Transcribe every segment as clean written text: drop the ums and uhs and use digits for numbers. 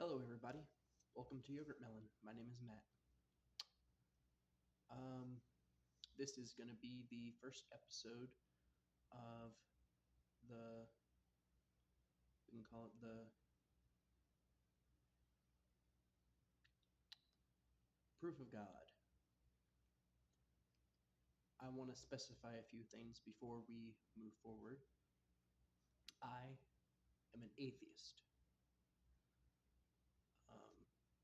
Hello, everybody. Welcome to Yogurt Melon. My name is Matt. Um, this is going to be the first episode of the, we can call it the Proof of God. I want to specify a few things before we move forward. I am an atheist.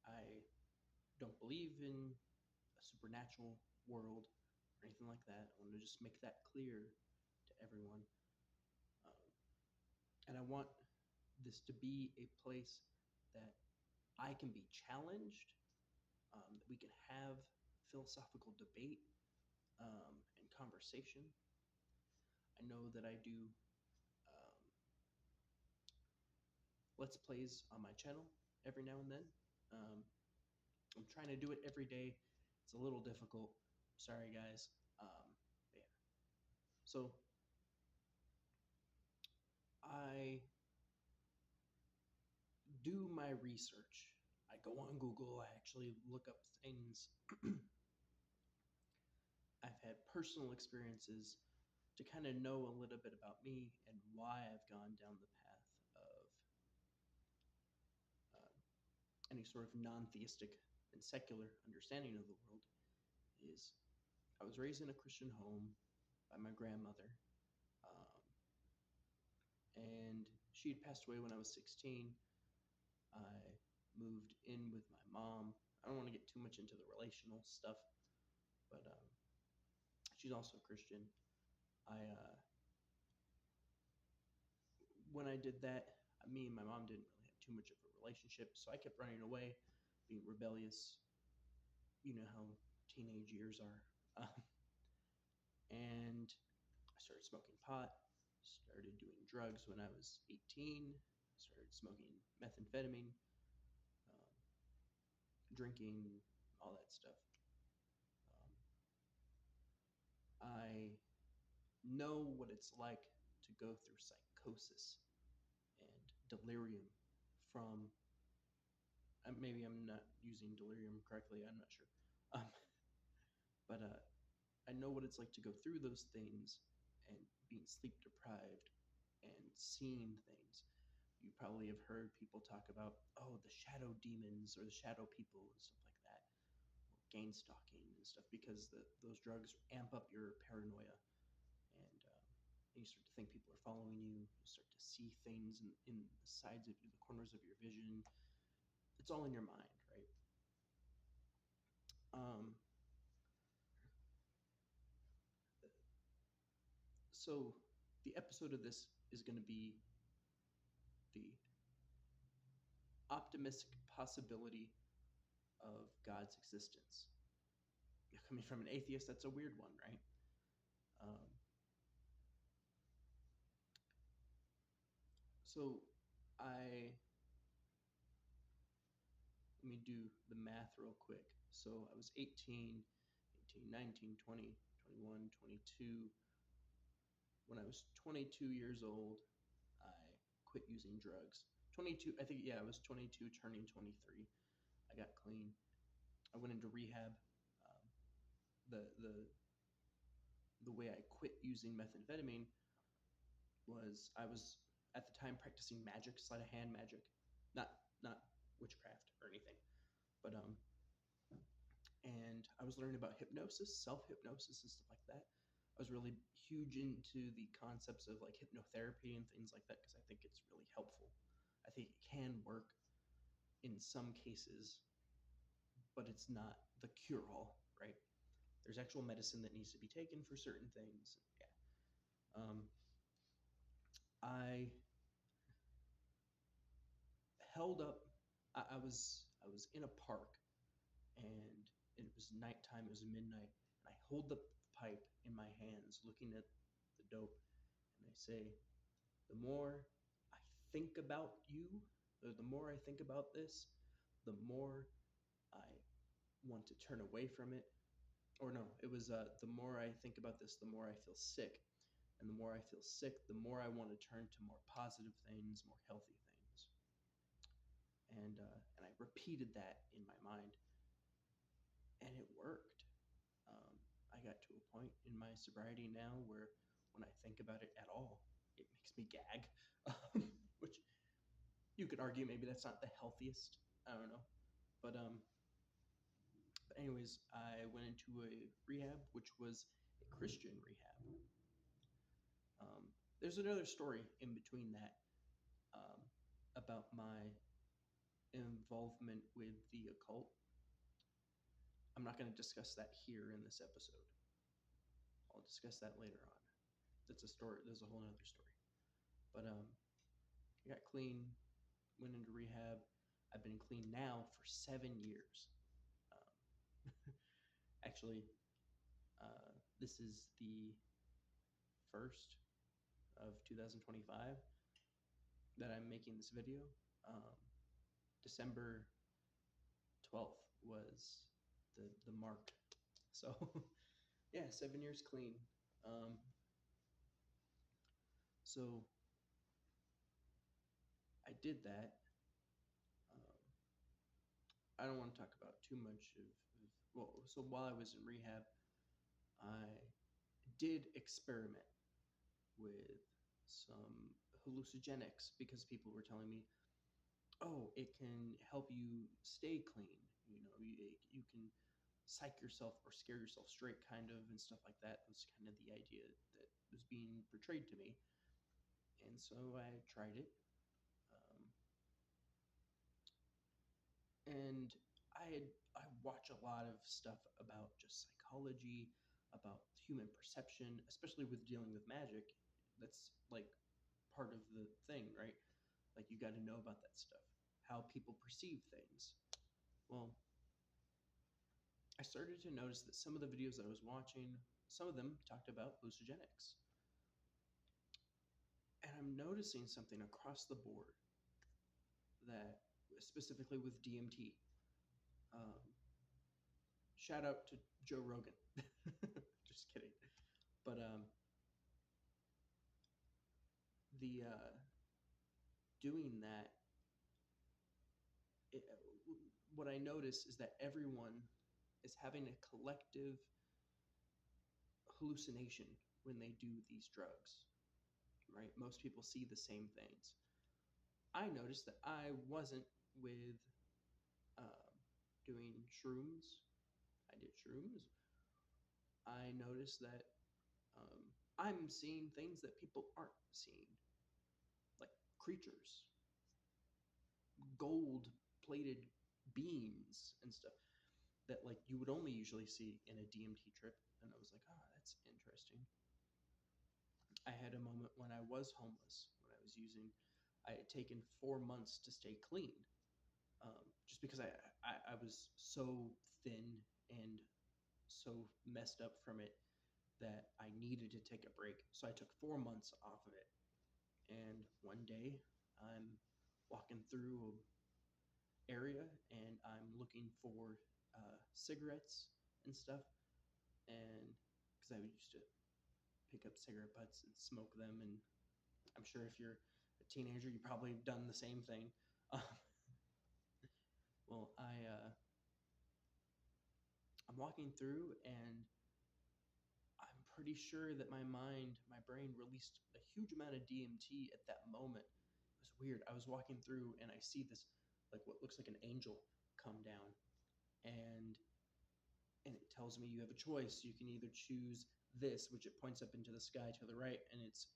I don't believe in a supernatural world or anything like that. I want to just make that clear to everyone. Um, and I want this to be a place that I can be challenged, that we can have philosophical debate and conversation. I know that I do um, Let's Plays on my channel every now and then. Um, I'm trying to do it every day. It's a little difficult. Sorry, guys. Yeah. So I do my research. I go on Google. I actually look up things. I've had personal experiences to kind of know a little bit about me and why I've gone down the path of any sort of non-theistic and secular understanding of the world. Is I was raised in a Christian home by my grandmother, um, and she had passed away when I was 16. I moved in with my mom. I don't want to get too much into the relational stuff, but she's also Christian. I When I did that, me and my mom didn't really have too much of a relationship, so I kept running away, being rebellious. You know how teenage years are. And I started smoking pot, started doing drugs when I was 18, started smoking methamphetamine, um, drinking, all that stuff. I know what it's like to go through psychosis and delirium from, maybe I'm not using delirium correctly, I'm not sure. Um, but I know what it's like to go through those things and being sleep deprived and seeing things. You probably have heard people talk about, oh, the shadow demons or the shadow people and stuff like that, or gang stalking and stuff, because those drugs amp up your paranoia, and you start to think people are following you. You start to see things in the sides of you, the corners of your vision. It's all in your mind, right? Um, so the episode of this is going to be the optimistic possibility of God's existence. Coming from an atheist, that's a weird one, right? Um, so I let me do the math real quick. So I was 18, 18, 19, 20, 21, 22. When I was 22 years old, I quit using drugs. 22, I think, yeah, I was 22 turning 23. I got clean. I went into rehab. Um, the way I quit using methamphetamine was I was at the time practicing magic, sleight of hand magic, not witchcraft or anything, but and I was learning about hypnosis, self hypnosis, and stuff like that. I was really huge into the concepts of like hypnotherapy and things like that because I think it's really helpful. I think it can work in some cases, but it's not the cure all, right? There's actual medicine that needs to be taken for certain things. Yeah. I held up. I was in a park, and it was nighttime. It was midnight, and I hold the pipe in my hands, looking at the dope, and I say, "The more I think about you, or the more I think about this, the more I want to turn away from it." Or no, it was the more I think about this, the more I feel sick, and the more I feel sick, the more I want to turn to more positive things, more healthy things. And repeated that in my mind, and it worked. I got to a point in my sobriety now where when I think about it at all, it makes me gag, which you could argue maybe that's not the healthiest. I don't know. But anyways, I went into a rehab, which was a Christian rehab. There's another story in between that, um, about my involvement with the occult. I'm not going to discuss that here in this episode. I'll discuss that later on. That's a story. There's a whole other story. But I got clean, went into rehab. I've been clean now for 7 years. Actually, this is the first of 2025 that I'm making this video. Um, December 12th was the mark. So yeah, 7 years clean. Um, so I did that. Um, I don't want to talk about too much of well. So while I was in rehab, I did experiment with some hallucinogenics because people were telling me, oh, it can help you stay clean. You can psych yourself or scare yourself straight, kind of, and stuff like that. Was kind of the idea that was being portrayed to me. And so I tried it. Um, and I watch a lot of stuff about just psychology, about human perception, especially with dealing with magic. That's like part of the thing, right? Like you got to know about that stuff, how people perceive things. Well, I started to notice that some of the videos that I was watching, some of them talked about hallucinogenics. And I'm noticing something across the board that, specifically with DMT, um, shout out to Joe Rogan. Just kidding. But the doing that, it, what I notice is that everyone is having a collective hallucination when they do these drugs, right? Most people see the same things. I noticed that I wasn't with uh, doing shrooms. I did shrooms. I noticed that I'm seeing things that people aren't seeing, like creatures, gold plated beings and stuff that like you would only usually see in a DMT trip. And I was like, oh, that's interesting. I had a moment when I was homeless, when I was using, I had taken 4 months to stay clean, just because I was so thin and so messed up from it that I needed to take a break. So I took 4 months off of it. And one day I'm walking through a area and I'm looking for cigarettes and stuff. And because I used to pick up cigarette butts and smoke them. And I'm sure if you're a teenager, you probably have done the same thing. Well, I'm walking through and I'm pretty sure that my brain released a huge amount of DMT at that moment. It was weird. I was walking through and I see this, like what looks like an angel come down, and it tells me you have a choice. You can either choose this, which it points up into the sky to the right, and it's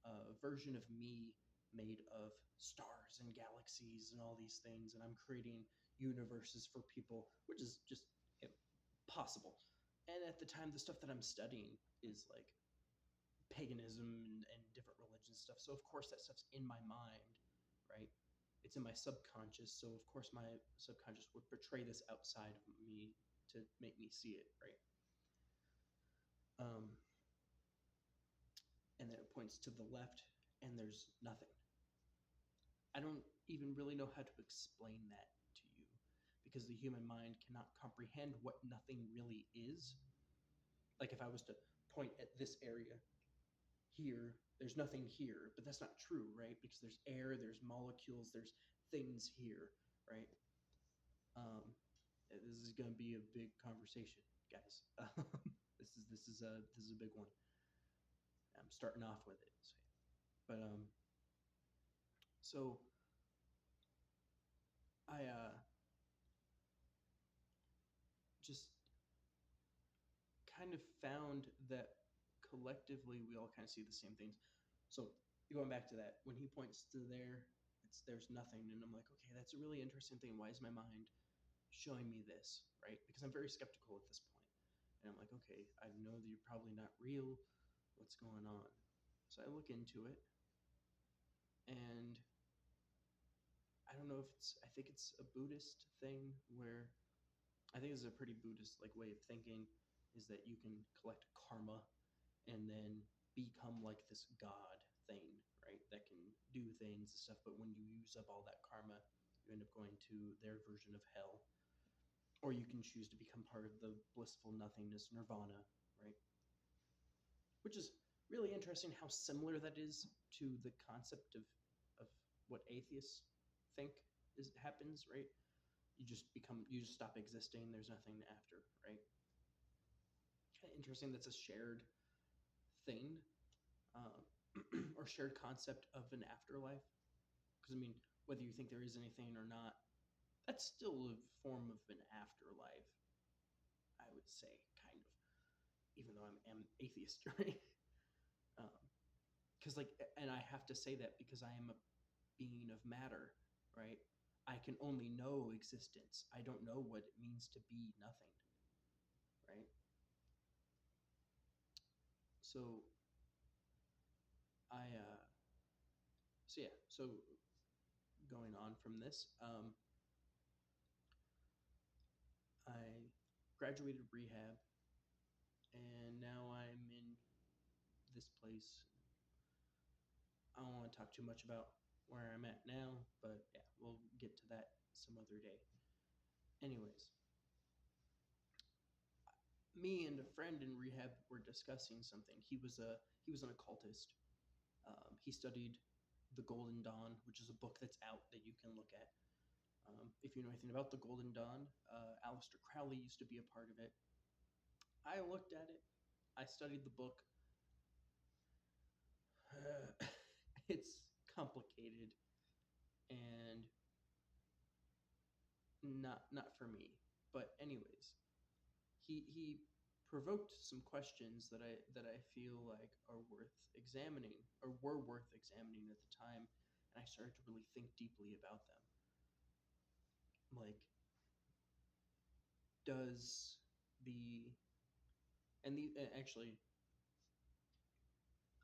a version of me made of stars and galaxies and all these things, and I'm creating universes for people, which is just impossible. And at the time, the stuff that I'm studying is like paganism and different religion stuff. So of course that stuff's in my mind, right? It's in my subconscious. So of course my subconscious would portray this outside of me to make me see it, right? Um, and then it points to the left, and there's nothing. I don't even really know how to explain that to you because the human mind cannot comprehend what nothing really is. Like if I was to point at this area here, there's nothing here, but that's not true, right? Because there's air, there's molecules, there's things here, right? This is going to be a big conversation, guys. This is a big one. I'm starting off with it, but so I just kind of found that collectively we all kind of see the same things. So going back to that, when he points to there, there's nothing, and I'm like, okay, that's a really interesting thing. Why is my mind showing me this, right? Because I'm very skeptical at this point, and I'm like, okay, I know that you're probably not real. What's going on? So I look into it, and I don't know if it's. I think it's a Buddhist thing where I think it's a pretty Buddhist like way of thinking, is that you can collect karma and then become like this god thing, right? That can do things and stuff. But when you use up all that karma, you end up going to their version of hell. Or you can choose to become part of the blissful nothingness, nirvana, right? Which is really interesting how similar that is to the concept of what atheists think is happens, right? You just stop existing. There's nothing after, right? Kind of interesting. That's a shared thing, um, or shared concept of an afterlife. Because I mean, whether you think there is anything or not, that's still a form of an afterlife. I would say, kind of, even though I'm atheist, right? Because like, and I have to say that because I am a being of matter, right? I can only know existence. I don't know what it means to be nothing, right? So I, so yeah, so going on from this, I graduated rehab, and now I'm in this place. I don't want to talk too much about where I'm at now, but yeah, we'll get to that some other day. Anyways, me and a friend in rehab were discussing something. He was an occultist. He studied the Golden Dawn, which is a book that's out that you can look at. If you know anything about the Golden Dawn, Aleister Crowley used to be a part of it. I looked at it. I studied the book. It's complicated and not for me. But anyways, he provoked some questions that I feel like are worth examining or were worth examining at the time, and I started to really think deeply about them. Like, does the actually,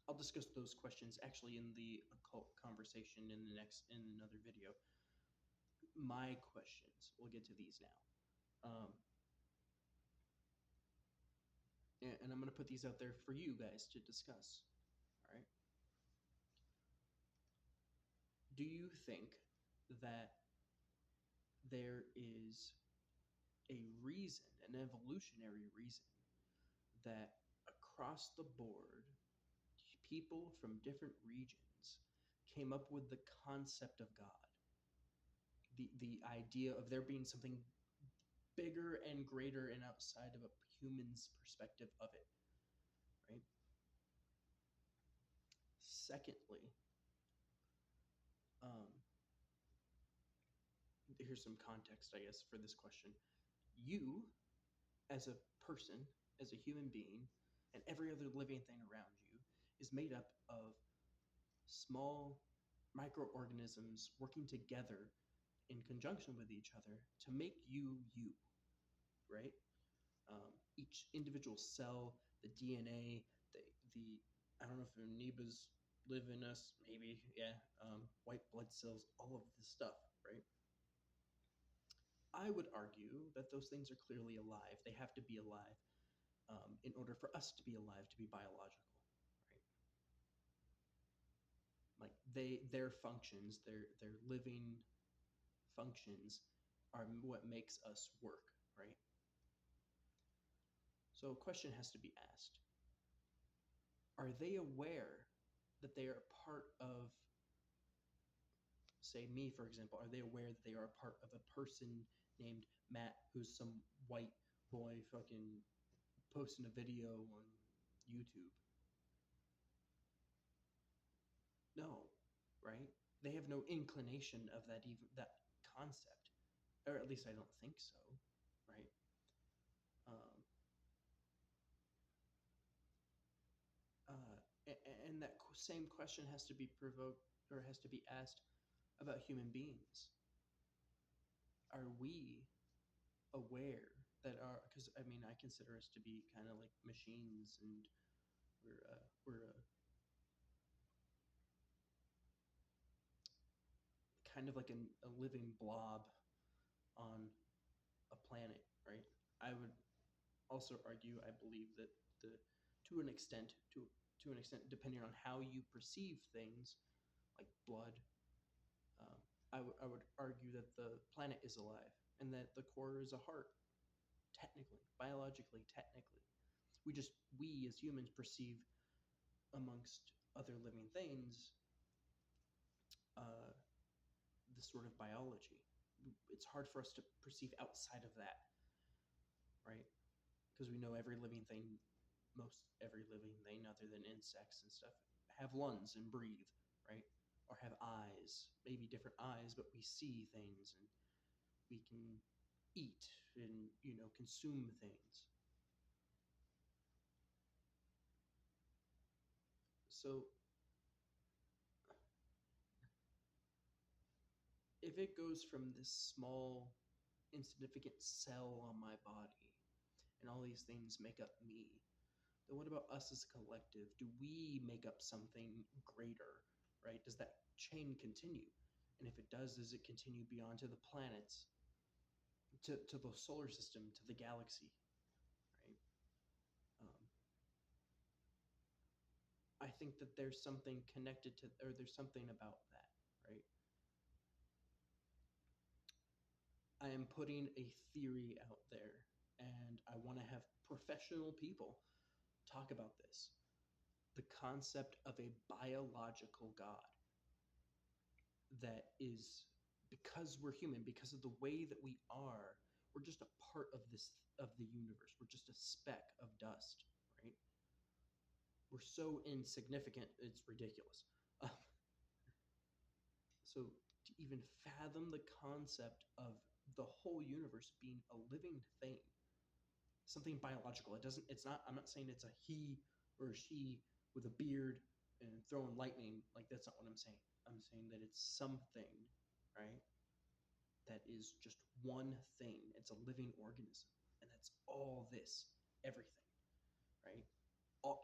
I'll discuss those questions actually in the occult conversation in another video. My questions, we'll get to these now. And I'm going to put these out there for you guys to discuss. All right. Do you think that there is a reason, an evolutionary reason, that across the board, people from different regions came up with the concept of God? The idea of there being something bigger and greater and outside of a human's perspective of it, right? Secondly, um, here's some context, I guess, for this question. You, as a person, as a human being, and every other living thing around you is made up of small microorganisms working together in conjunction with each other to make you, right? Each individual cell, the DNA, the I don't know if amoebas live in us, maybe, yeah, white blood cells, all of this stuff, right? I would argue that those things are clearly alive. They have to be alive in order for us to be alive, to be biological, right? Like their functions, their living functions are what makes us work, right? So a question has to be asked. Are they aware that they are part of say me, for example, are they aware that they are a part of a person named Matt, who's some white boy fucking posting a video on YouTube? No, right? They have no inclination of that, even that concept, or at least I don't think so, right? Um, and that same question has to be provoked or has to be asked about human beings. Are we aware that our, because I mean, I consider us to be kind of like machines, and we're kind of like a living blob on a planet, right? I would also argue, I believe that the to an extent, to an extent, depending on how you perceive things, like blood, um, I would argue that the planet is alive and that the core is a heart, technically, biologically, technically. We as humans perceive amongst other living things uh, this sort of biology. It's hard for us to perceive outside of that, right? Because we know every living thing, most every living thing, other than insects and stuff, have lungs and breathe, right? Or have eyes, maybe different eyes, but we see things and we can eat and consume things. So if it goes from this small, insignificant cell on my body and all these things make up me, then what about us as a collective? Do we make up something greater, right? Does that chain continue? And if it does it continue beyond to the planets, to the solar system, to the galaxy, right? Um, I think that there's something connected to, or there's something about that, right? I am putting a theory out there, and I want to have professional people talk about this. The concept of a biological God that is, because we're human, because of the way that we are, we're just a part of this, of the universe. We're just a speck of dust, right? We're so insignificant, it's ridiculous. Um, so to even fathom the concept of the whole universe being a living thing, something biological. It's not, I'm not saying it's a he or a she with a beard and throwing lightning. Like, that's not what I'm saying. I'm saying that it's something, right? That is just one thing. It's a living organism. And that's all this, everything, right?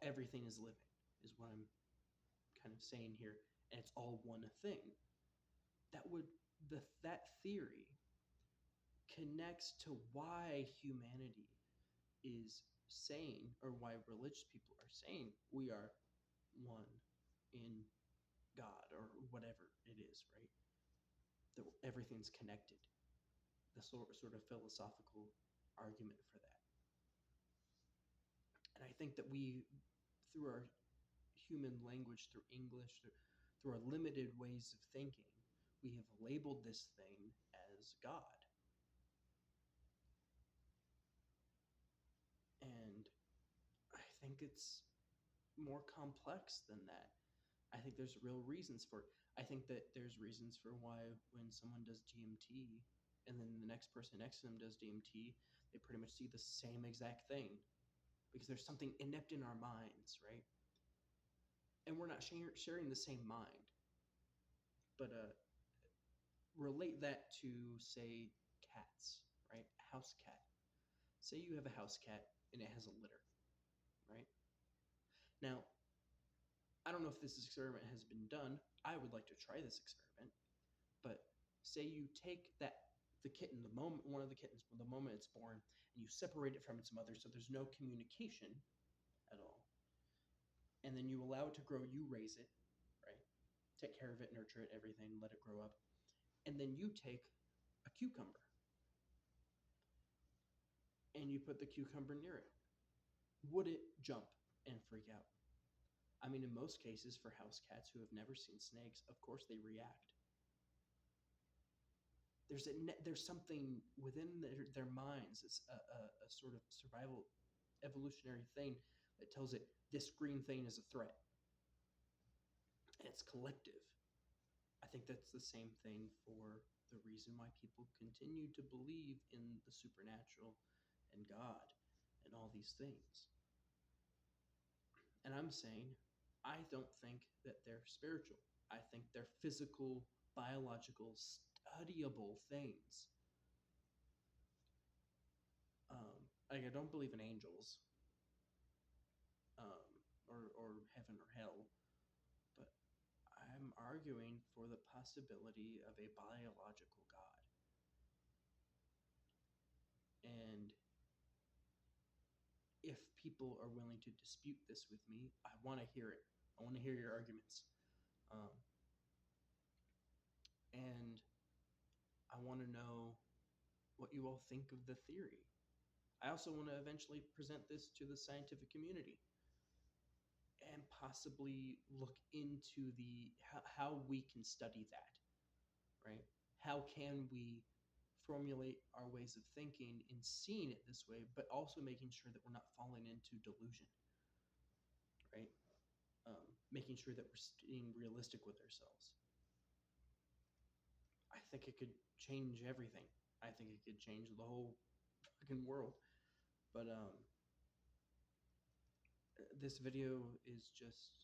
Everything is living, is what I'm kind of saying here. And it's all one thing. That would, that theory connects to why humanity is saying, or why religious people are saying, we are one in God, or whatever it is, right? That everything's connected. The sort of philosophical argument for that. And I think that we, through our human language, through English, through our limited ways of thinking, we have labeled this thing as God. And I think it's more complex than that. I think there's real reasons for it. I think that there's reasons for why when someone does DMT and then the next person next to them does DMT, they pretty much see the same exact thing, because there's something inept in our minds, right? And we're not sharing the same mind. But relate that to, say, cats, right? A house cat. Say you have a house cat and it has a litter, right? Now, I don't know if this experiment has been done. I would like to try this experiment. But say you take the kitten, the moment one of the kittens, the moment it's born, and you separate it from its mother, so there's no communication at all. And then you allow it to grow, you raise it, right? Take care of it, nurture it, everything, let it grow up. And then you take a cucumber and you put the cucumber near it. Would it jump and freak out? I mean, in most cases, for house cats who have never seen snakes, of course they react. there's something within their minds. It's a sort of survival evolutionary thing that tells it this green thing is a threat. And it's collective. I think that's the same thing for the reason why people continue to believe in the supernatural and God and all these things. And I'm saying, I don't think that they're spiritual. I think they're physical, biological, studyable things. Like I don't believe in angels, or heaven or hell, but I'm arguing for the possibility of a biological God. And if people are willing to dispute this with me, I want to hear it. I want to hear your arguments. Um, and I want to know what you all think of the theory. I also want to eventually present this to the scientific community and possibly look into how we can study that, right? How can we formulate our ways of thinking in seeing it this way, but also making sure that we're not falling into delusion, right? Making sure that we're staying realistic with ourselves. I think it could change everything. I think it could change the whole fucking world. But this video is just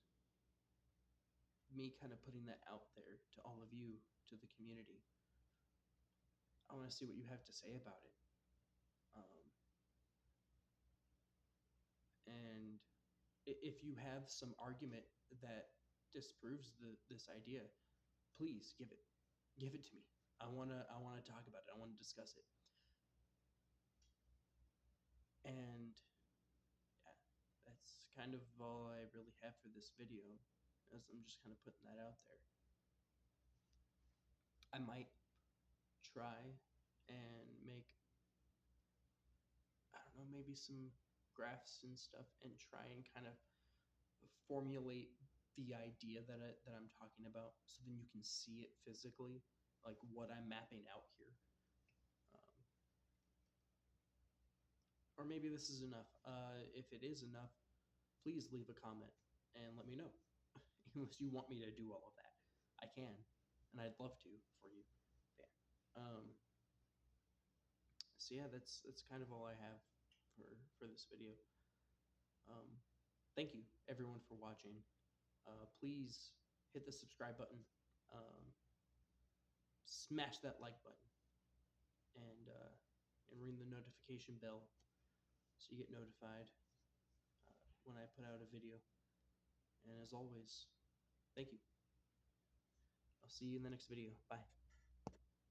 me kind of putting that out there to all of you, to the community. I want to see what you have to say about it. And if you have some argument that disproves this idea, please give it to me. I want to talk about it. I want to discuss it. And yeah, that's kind of all I really have for this video, as I'm just kind of putting that out there. I might try and make, I don't know, maybe some graphs and stuff, and try and kind of formulate the idea that I'm talking about, so then you can see it physically, like what I'm mapping out here. Or maybe this is enough. If it is enough, please leave a comment and let me know. Unless you want me to do all of that, I can, and I'd love to for you. Yeah. So yeah, that's kind of all I have for this video. Thank you everyone for watching. Please hit the subscribe button, smash that like button, and ring the notification bell so you get notified when I put out a video. And as always, thank you. I'll see you in the next video. Bye.